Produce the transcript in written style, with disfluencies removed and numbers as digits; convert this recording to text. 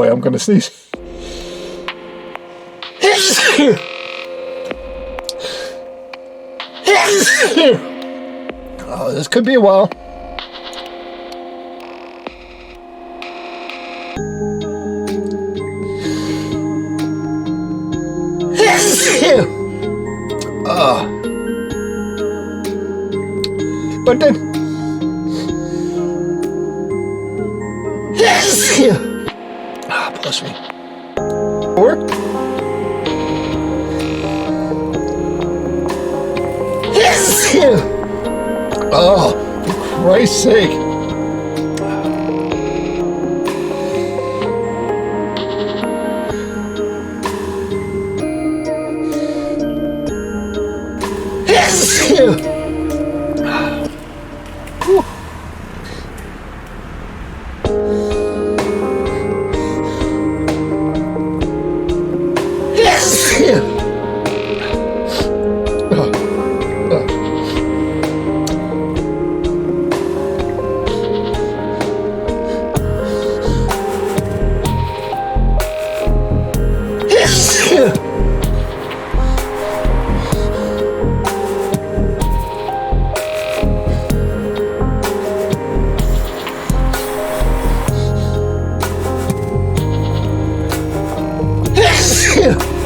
Boy, I'm gonna sneeze. Oh, this could be a while. But then bless me. 4. Oh, for Christ's sake. Yeah.